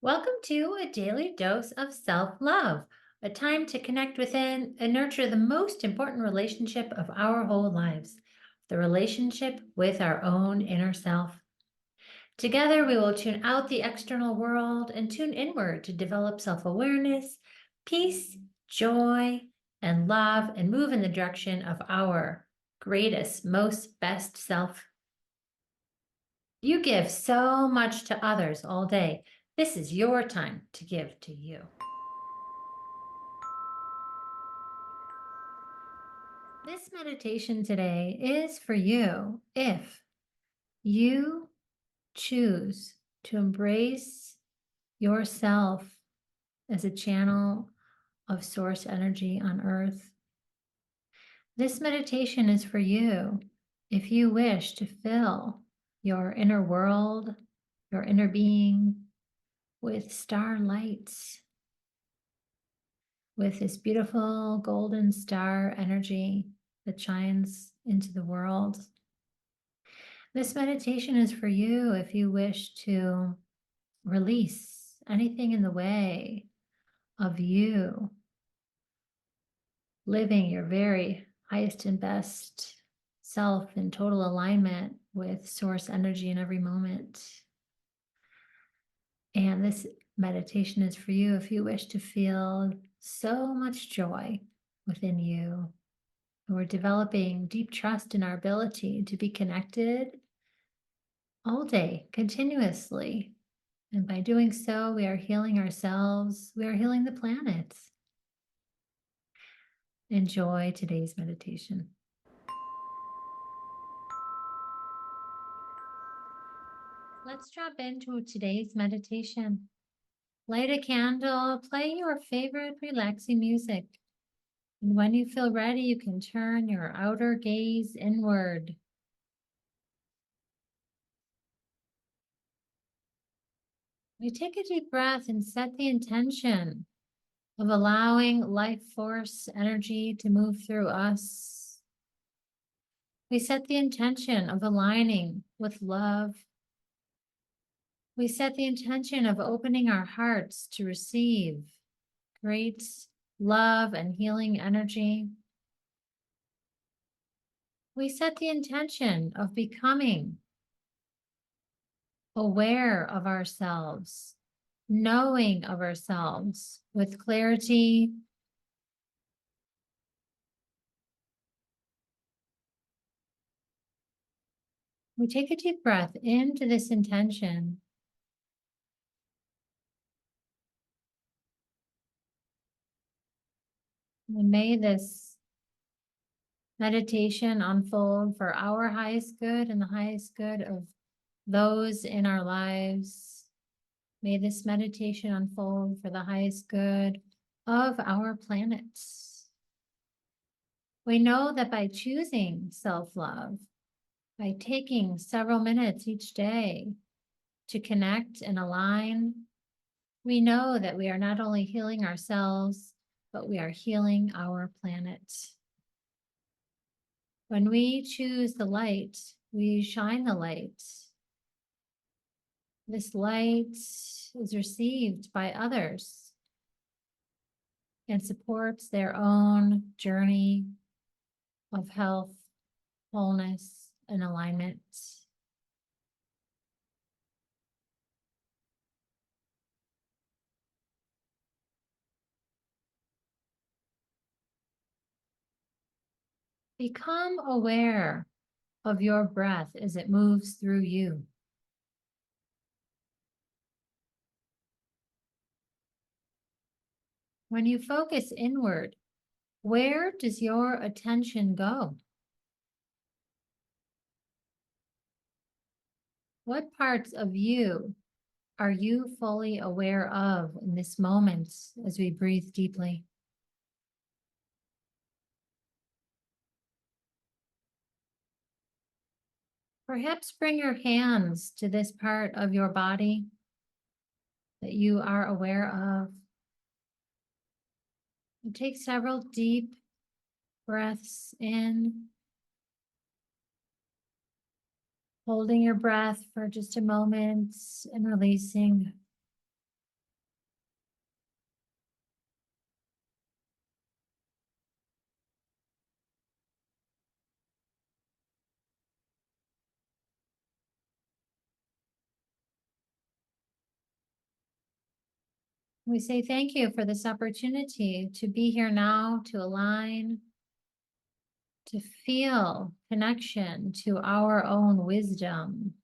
Welcome to a daily dose of self-love, a time to connect within and nurture the most important relationship of our whole lives, the relationship with our own inner self. Together, we will tune out the external world and tune inward to develop self-awareness, peace, joy, and love, and move in the direction of our greatest, most best self. You give so much to others all day. This is your time to give to you. This meditation today is for you if you choose to embrace yourself as a channel of source energy on earth. This meditation is for you if you wish to fill your inner world, your inner being, with star lights, with this beautiful golden star energy that shines into the world. This meditation is for you if you wish to release anything in the way of you living your very highest and best self in total alignment with source energy in every moment. And this meditation is for you if you wish to feel so much joy within you. We're developing deep trust in our ability to be connected all day, continuously. And by doing so, we are healing ourselves, we are healing the planet. Enjoy today's meditation. Let's drop into today's meditation. Light a candle, play your favorite relaxing music. And when you feel ready, you can turn your outer gaze inward. We take a deep breath and set the intention of allowing life force energy to move through us. We set the intention of aligning with love. We set the intention of opening our hearts to receive great love and healing energy. We set the intention of becoming aware of ourselves, knowing of ourselves with clarity. We take a deep breath into this intention. And may this meditation unfold for our highest good and the highest good of those in our lives. May this meditation unfold for the highest good of our planet. We know that by choosing self-love, by taking several minutes each day to connect and align, we know that we are not only healing ourselves, but we are healing our planet. When we choose the light, we shine the light. This light is received by others and supports their own journey of health, wholeness, and alignment. Become aware of your breath as it moves through you. When you focus inward, where does your attention go? What parts of you are you fully aware of in this moment as we breathe deeply? Perhaps bring your hands to this part of your body that you are aware of. And take several deep breaths in, holding your breath for just a moment and releasing. We say thank you for this opportunity to be here now, to align, to feel connection to our own wisdom,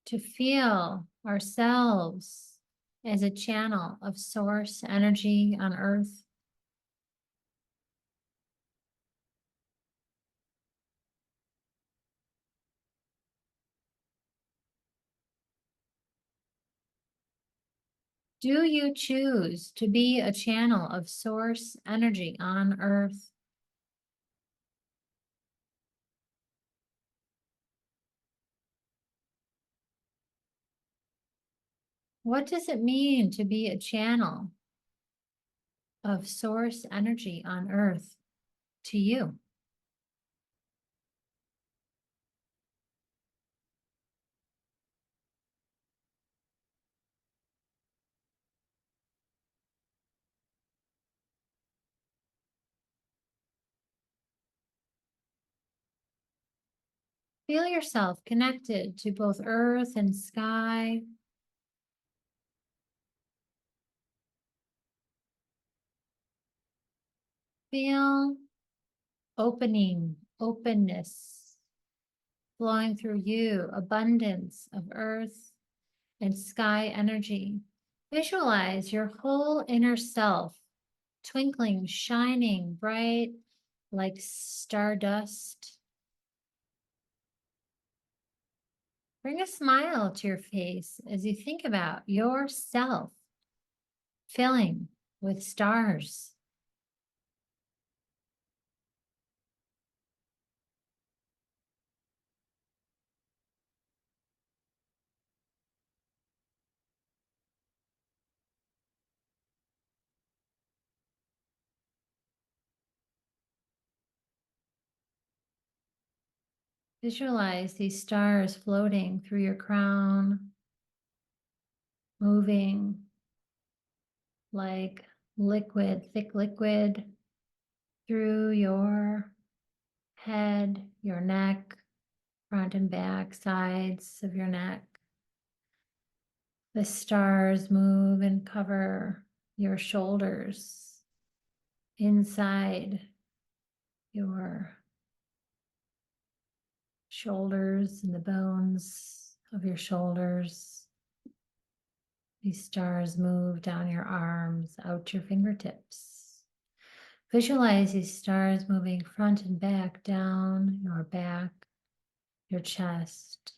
to feel ourselves as a channel of source energy on earth. Do you choose to be a channel of source energy on earth? What does it mean to be a channel of source energy on earth to you? Feel yourself connected to both earth and sky. Feel openness flowing through you, abundance of earth and sky energy. Visualize your whole inner self twinkling, shining bright like stardust. Bring a smile to your face as you think about yourself filling with stars. Visualize these stars floating through your crown, moving like liquid, thick liquid through your head, your neck, front and back, sides of your neck. The stars move and cover your shoulders, inside your shoulders and the bones of your shoulders. These stars move down your arms, out your fingertips. Visualize these stars moving front and back, down your back, your chest,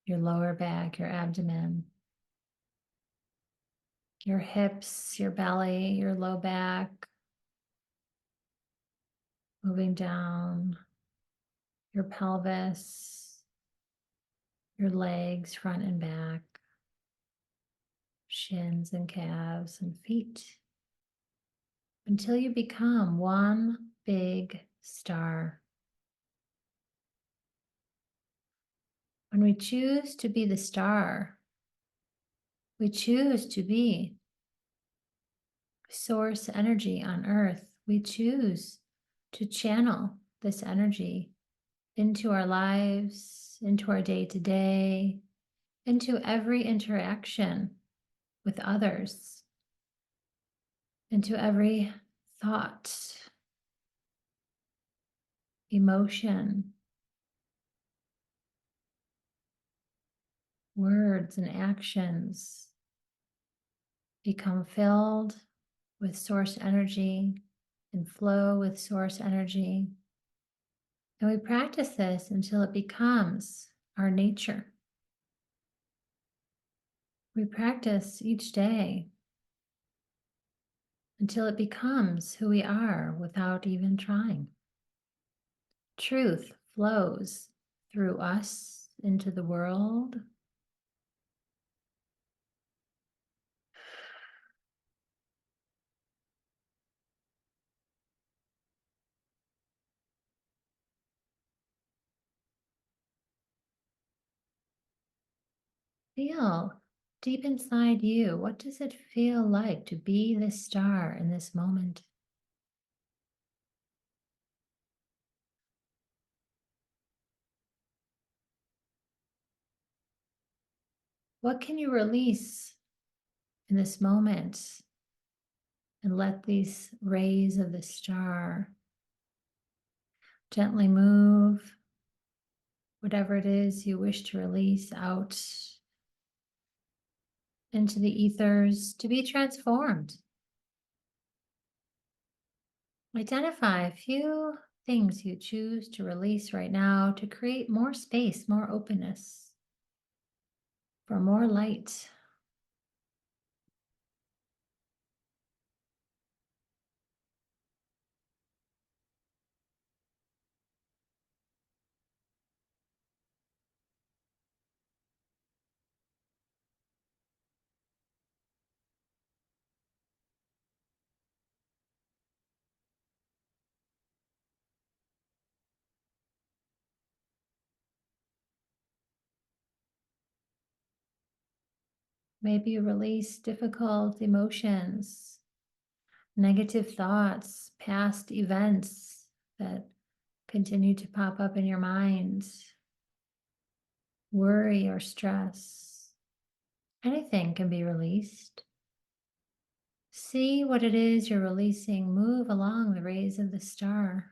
your lower back, your abdomen, your hips, your belly, your low back, moving down your pelvis, your legs, front and back, shins and calves and feet, until you become one big star. When we choose to be the star, we choose to be source energy on earth. We choose to channel this energy into our lives, into our day-to-day, into every interaction with others, into every thought, emotion, words, and actions become filled with source energy and flow with source energy. And we practice this until it becomes our nature. We practice each day until it becomes who we are without even trying. Truth flows through us into the world. Feel deep inside you. What does it feel like to be this star in this moment? What can you release in this moment and let these rays of the star gently move whatever it is you wish to release out into the ethers to be transformed. Identify a few things you choose to release right now to create more space, more openness, for more light. Maybe you release difficult emotions, negative thoughts, past events that continue to pop up in your mind, worry or stress. Anything can be released. See what it is you're releasing move along the rays of the star.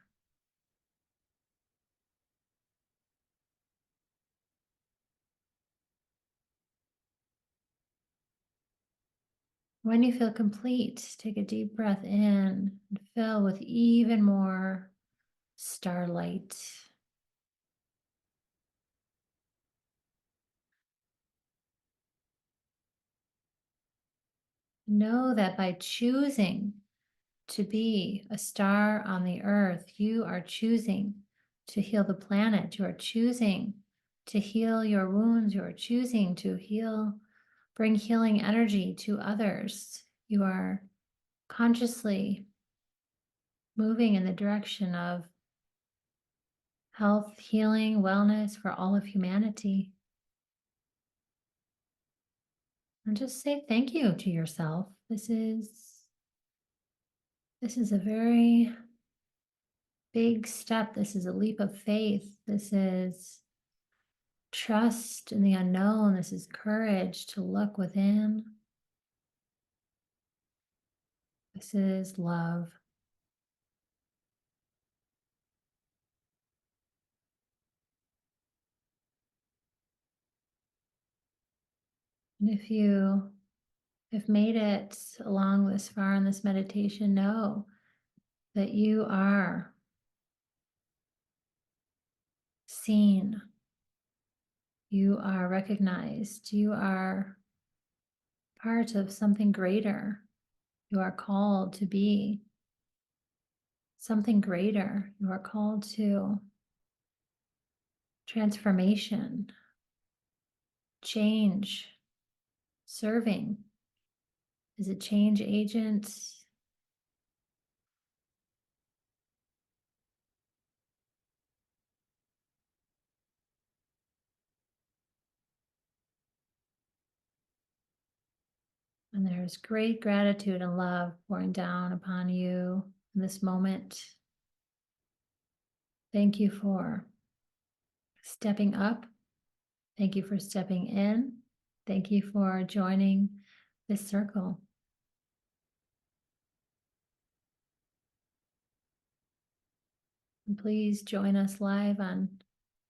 When you feel complete, take a deep breath in and fill with even more starlight. Know that by choosing to be a star on the earth, you are choosing to heal the planet. You are choosing to heal your wounds. You are choosing to heal, bring healing energy to others. You are consciously moving in the direction of health, healing, wellness for all of humanity. And just say thank you to yourself. This is a very big step. This is a leap of faith. This is trust in the unknown. This is courage to look within. This is love. And if you have made it along this far in this meditation, know that you are seen. You are recognized. You are part of something greater. You are called to be something greater. You are called to transformation, change, serving as a change agent. And there's great gratitude and love pouring down upon you in this moment. Thank you for stepping up. Thank you for stepping in. Thank you for joining this circle. And please join us live on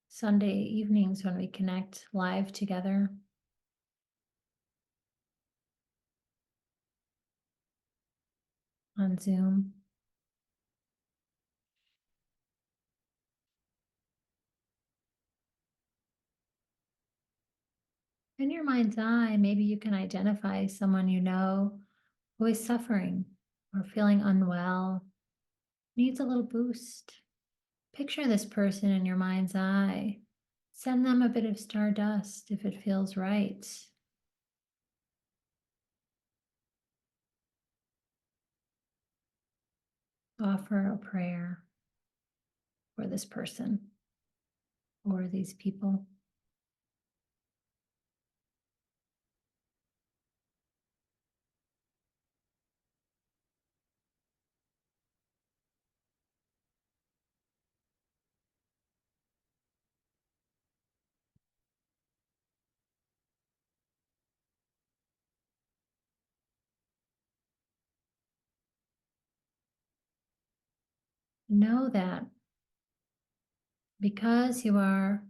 Sunday evenings when we connect live together. On Zoom. In your mind's eye, maybe you can identify someone you know who is suffering or feeling unwell, needs a little boost. Picture this person in your mind's eye. Send them a bit of stardust if it feels right. Offer a prayer for this person or these people. know that because you are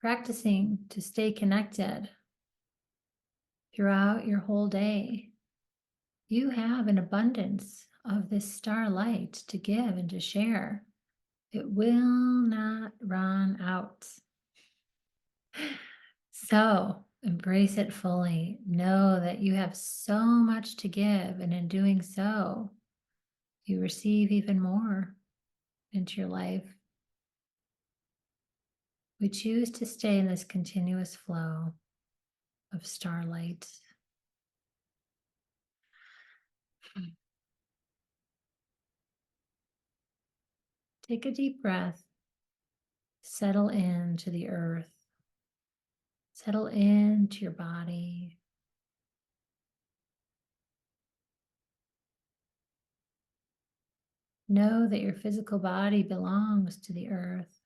practicing to stay connected throughout your whole day, you have an abundance of this starlight to give and to share. It will not run out. So embrace it fully. Know that you have so much to give, and in doing so, you receive even more into your life. We choose to stay in this continuous flow of starlight. Take a deep breath. Settle into the earth. Settle into your body. Know that your physical body belongs to the earth,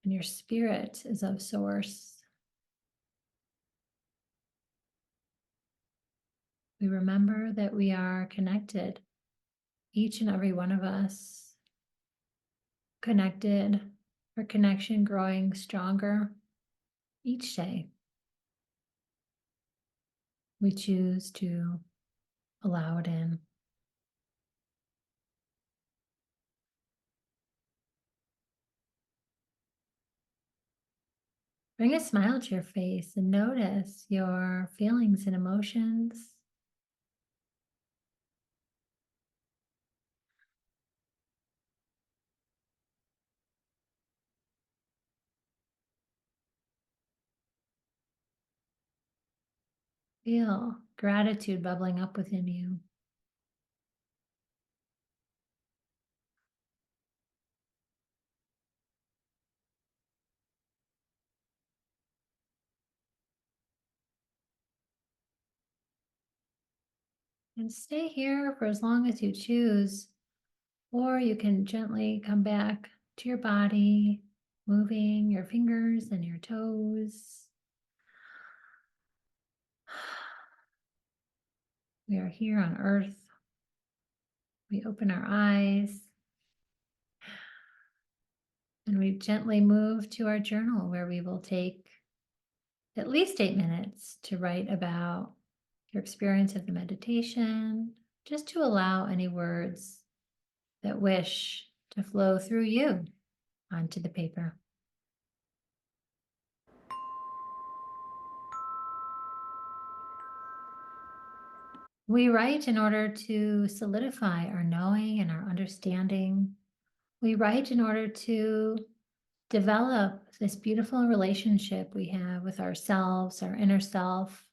and your spirit is of source. We remember that we are connected, each and every one of us, connected, our connection growing stronger each day. We choose to allow it in. Bring a smile to your face and notice your feelings and emotions. Feel gratitude bubbling up within you. And stay here for as long as you choose, or you can gently come back to your body, moving your fingers and your toes. We are here on Earth. We open our eyes and we gently move to our journal, where we will take at least 8 minutes to write about your experience of the meditation, just to allow any words that wish to flow through you onto the paper. We write in order to solidify our knowing and our understanding. We write in order to develop this beautiful relationship we have with ourselves, our inner self,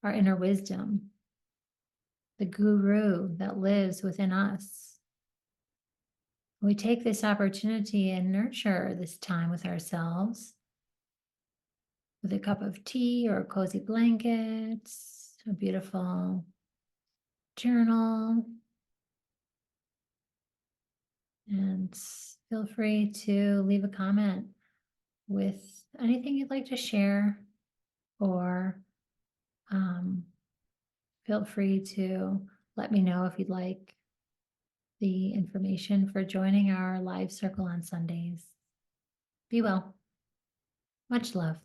our inner wisdom, the guru that lives within us. We take this opportunity and nurture this time with ourselves with a cup of tea or a cozy blanket, a beautiful journal, and feel free to leave a comment with anything you'd like to share, or feel free to let me know if you'd like the information for joining our live circle on Sundays. Be well. Much love.